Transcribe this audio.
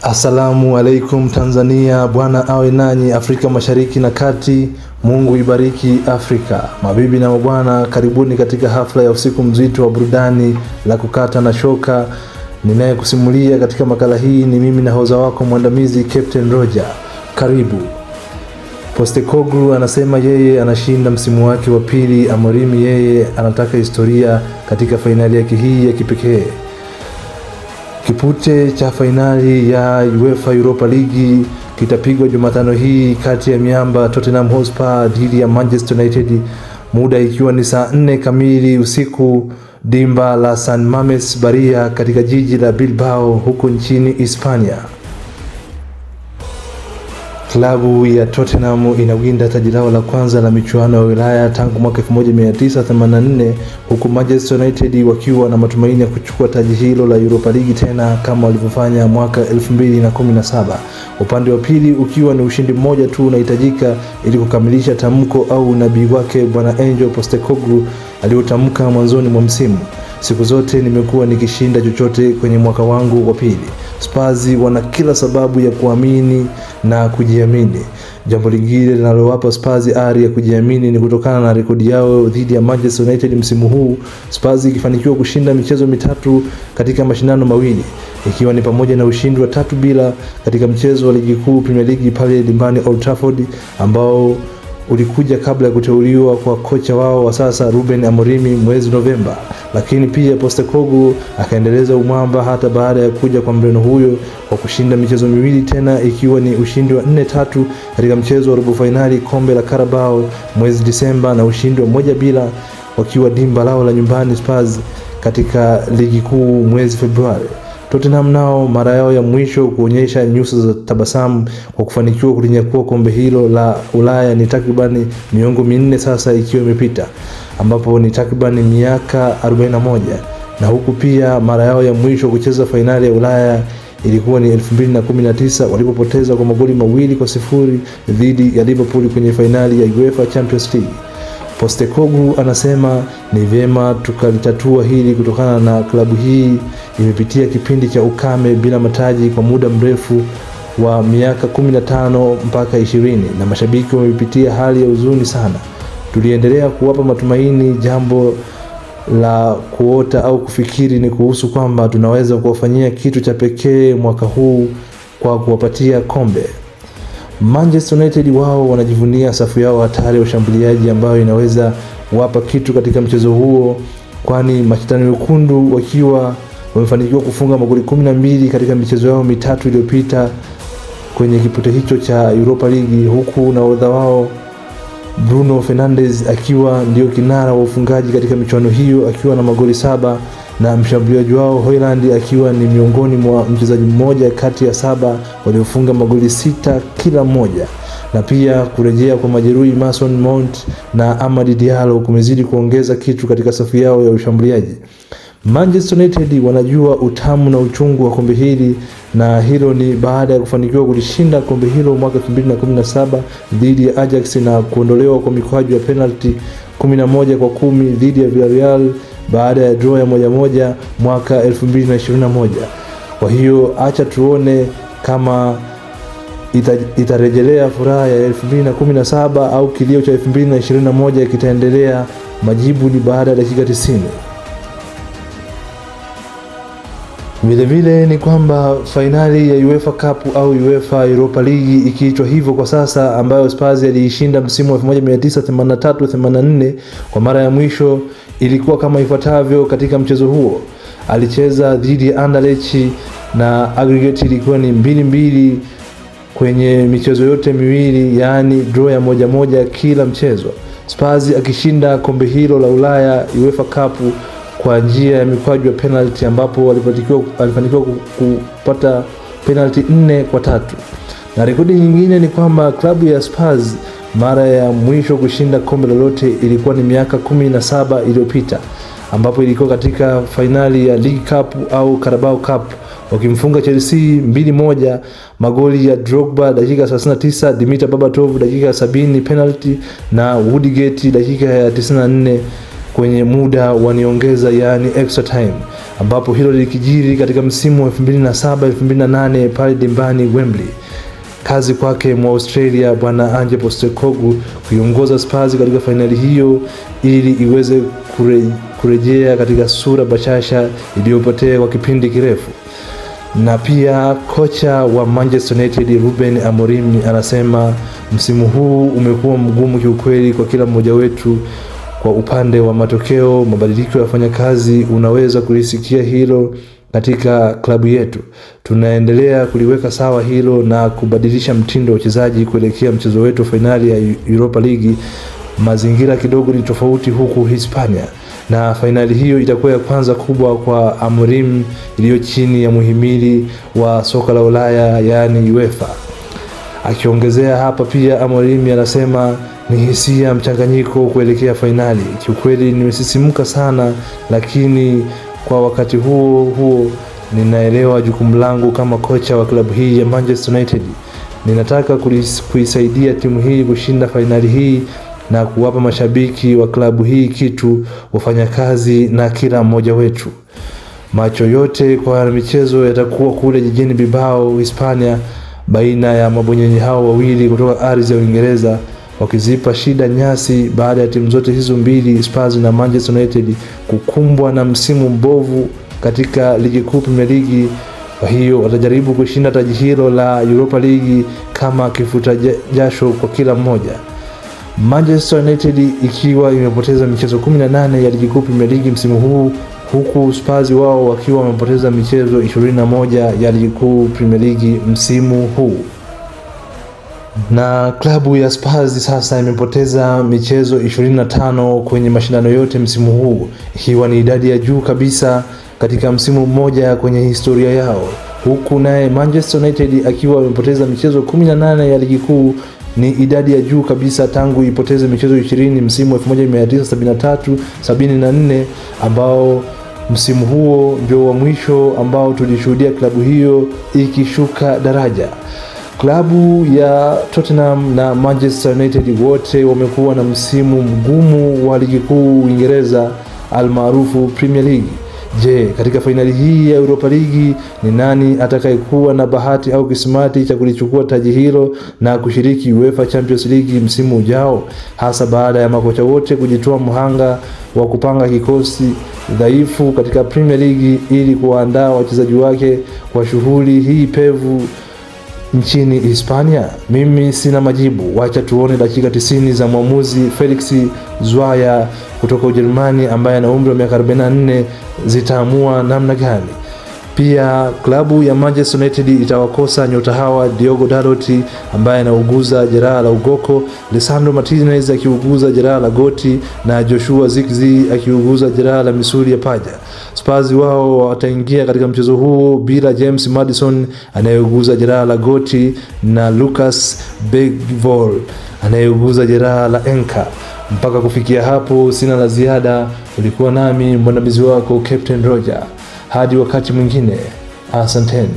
Assalamu alaikum Tanzania, Bwana awe nanyi Afrika Mashariki na Kati. Mungu ibariki Afrika. Mabibi na mabwana, karibuni katika hafla ya usiku mzito wa burudani la kukata na shoka. Ninayekusimulia katika makala hii ni mimi na hoza wako mwandamizi Captain Roger. Karibu. Postecoglou anasema yeye anashinda msimu wake wa pili. Amorim yeye anataka historia katika fainali yake hii ya kipekee. Kipute cha fainali ya UEFA Europa League kitapigwa Jumatano hii kati ya miamba Tottenham Hotspur dhidi ya Manchester United, muda ikiwa ni saa 4 kamili usiku, dimba la San Mames Barria katika jiji la Bilbao huko nchini Hispania. Klabu ya Tottenham inawinda taji lao la kwanza la michuano ya Ulaya tangu mwaka 1984, huku Manchester United wakiwa na matumaini ya kuchukua taji hilo la Europa League tena kama walivyofanya mwaka 2017. Upande wa pili ukiwa ni ushindi mmoja tu unahitajika ili kukamilisha tamko au nabii wake Bwana Angel Postecoglou aliotamka mwanzoni mwa msimu: siku zote nimekuwa nikishinda chochote kwenye mwaka wangu wa pili. Spurs wana kila sababu ya kuamini na kujiamini. Jambo lingine linalowapa Spurs ari ya kujiamini ni kutokana na rekodi yao dhidi ya Manchester United msimu huu, Spurs ikifanikiwa kushinda michezo mitatu katika mashindano mawili, ikiwa ni pamoja na ushindi wa 3-0 katika mchezo wa ligi kuu Premier League pale dimbani Old Trafford, ambao ulikuja kabla ya kuteuliwa kwa kocha wao wa sasa Ruben Amorim mwezi Novemba. Lakini pia Postecoglou akaendeleza umwamba hata baada ya kuja kwa mreno huyo kwa kushinda michezo miwili tena, ikiwa ni ushindi wa 4-3 katika mchezo wa robo finali kombe la Carabao mwezi Disemba na ushindi wa 1-0 wakiwa dimba lao la nyumbani Spurs katika ligi kuu mwezi Februari. Tottenham nao mara yao ya mwisho kuonyesha nyuso za tabasamu kwa kufanikiwa kulinyakua kombe hilo la Ulaya ni takribani miongo 4 sasa ikiwa imepita, ambapo ni takribani miaka 41, na huku pia mara yao ya mwisho kucheza fainali ya Ulaya ilikuwa ni 2019 walipopoteza kwa magoli 2-0 dhidi ya Liverpool kwenye fainali ya UEFA Champions League. Postecoglou anasema ni vyema tukalitatua hili kutokana na klabu hii imepitia kipindi cha ukame bila mataji kwa muda mrefu wa miaka 15 mpaka 20, na mashabiki wamepitia hali ya huzuni sana. Tuliendelea kuwapa matumaini. Jambo la kuota au kufikiri ni kuhusu kwamba tunaweza kuwafanyia kitu cha pekee mwaka huu kwa kuwapatia kombe. Manchester United wao wanajivunia safu yao hatari ya ushambuliaji ambayo inaweza wapa kitu katika mchezo huo, kwani Machitano Mekundu wakiwa wamefanikiwa kufunga magoli 12 katika michezo yao mitatu iliyopita kwenye kipute hicho cha Europa League, huku nahodha wao Bruno Fernandes akiwa ndio kinara wa ufungaji katika michuano hiyo akiwa na magoli 7, na mshambuliaji wao Haaland akiwa ni miongoni mwa mchezaji mmoja kati ya 7 waliofunga magoli 6 kila mmoja. Na pia kurejea kwa majeruhi Mason Mount na Amad Diallo kumezidi kuongeza kitu katika safu yao ya ushambuliaji. Manchester United wanajua utamu na uchungu wa kombe hili, na hilo ni baada ya kufanikiwa kulishinda kombe hilo mwaka 2017 dhidi ya Ajax na kuondolewa kwa mikwaju ya penalty 11-10 dhidi ya Villarreal baada ya draw ya 1-1 mwaka 2021. Kwa hiyo acha tuone kama itarejelea furaha ya 2017 au kilio cha 2021 kitaendelea. Majibu ni baada ya dakika 90. Vile ni kwamba fainali ya UEFA Cup au UEFA Europa League ikiitwa hivyo kwa sasa, ambayo Spurs aliishinda msimu wa 1983-84 kwa mara ya mwisho, ilikuwa kama ifuatavyo. Katika mchezo huo alicheza dhidi ya Anderlecht na aggregate ilikuwa ni 2-2 kwenye michezo yote miwili, yani draw ya 1-1 kila mchezo. Spurs akishinda kombe hilo la Ulaya UEFA Cup kwa njia ya mikwaju ya penalty, ambapo walifanikiwa kupata penalty 4-3. Na rekodi nyingine ni kwamba klabu ya Spurs mara ya mwisho kushinda kombe lolote ilikuwa ni miaka 17 iliyopita, ambapo ilikuwa katika finali ya League Cup au Carabao Cup wakimfunga Chelsea 2-1, magoli ya Drogba dakika 39, Dimitar Berbatov dakika 70 penalty, na Woodgate dakika ya 94 kwenye muda waniongeza, yani extra time. ambapo hilo likijiri katika msimu wa 2007-2008 pale dimbani Wembley. Kazi kwake mwa Australia bwana Ange Postecoglou kuiongoza Spurs katika finali hiyo ili iweze kurejea katika sura bashasha iliyopotea kwa kipindi kirefu. Na pia kocha wa Manchester United Ruben Amorim anasema msimu huu umekuwa mgumu kiukweli kwa kila mmoja wetu. Kwa upande wa matokeo, mabadiliko ya wafanyakazi, unaweza kulisikia hilo katika klabu yetu. Tunaendelea kuliweka sawa hilo na kubadilisha mtindo wa uchezaji kuelekea mchezo wetu finali ya Europa League. Mazingira kidogo ni tofauti huku Hispania, na finali hiyo itakuwa ya kwanza kubwa kwa Amorim iliyo chini ya muhimili wa soka la Ulaya, yani UEFA. Akiongezea hapa pia Amorim anasema ni hisia mchanganyiko kuelekea finali. Kiukweli nimesisimuka sana, lakini kwa wakati huo ninaelewa jukumu langu kama kocha wa klabu hii ya Manchester United. Ninataka kuisaidia timu hii kushinda finali hii na kuwapa mashabiki wa klabu hii kitu, wafanyakazi na kila mmoja wetu. Macho yote kwa michezo yatakuwa kule jijini Bilbao, Hispania, baina ya mabonyenye hao wawili kutoka ardhi ya Uingereza, wakizipa shida nyasi baada ya timu zote hizo mbili, Spurs na Manchester United, kukumbwa na msimu mbovu katika ligi kuu Premier League. Kwa hiyo watajaribu kushinda taji hilo la Europa League kama kifuta jasho kwa kila mmoja. Manchester United ikiwa imepoteza michezo 18 ya ligi kuu Premier League msimu huu, huku Spurs wao wakiwa wamepoteza michezo 21 ya ligi kuu Premier League msimu huu. Na klabu ya Spurs sasa imepoteza michezo 25 kwenye mashindano yote msimu huu, ikiwa ni idadi ya juu kabisa katika msimu mmoja kwenye historia yao. Huku naye Manchester United akiwa amepoteza michezo 18 ya ligi kuu, ni idadi ya juu kabisa tangu ipoteze michezo 20 msimu wa 1973-74, ambao msimu huo ndio wa mwisho ambao tulishuhudia klabu hiyo ikishuka daraja. Klabu ya Tottenham na Manchester United wote wamekuwa na msimu mgumu wa ligi kuu Uingereza almaarufu Premier League. Je, katika finali hii ya Europa League ni nani atakayekuwa na bahati au kismati cha kulichukua taji hilo na kushiriki UEFA Champions League msimu ujao, hasa baada ya makocha wote kujitoa mhanga wa kupanga kikosi dhaifu katika Premier League ili kuandaa wachezaji wake kwa shughuli hii pevu nchini Hispania? Mimi sina majibu. Wacha tuone dakika 90 za mwamuzi Felix Zweier kutoka Ujerumani ambaye ana umri wa miaka 44 zitaamua namna gani. Pia klabu ya Manchester United itawakosa nyota hawa Diogo Dalot ambaye anauguza jeraha la ugoko, Lisandro Martinez akiuguza jeraha la goti, na Joshua Zirkzee akiuguza jeraha la misuli ya paja. Spurs wao wataingia katika mchezo huo bila James Maddison anayeuguza jeraha la goti na Lucas Bergvall anayeuguza jeraha la enka. Mpaka kufikia hapo sina la ziada. Ulikuwa nami mwandamizi wako Captain Roger. Hadi wakati mwingine, asanteni.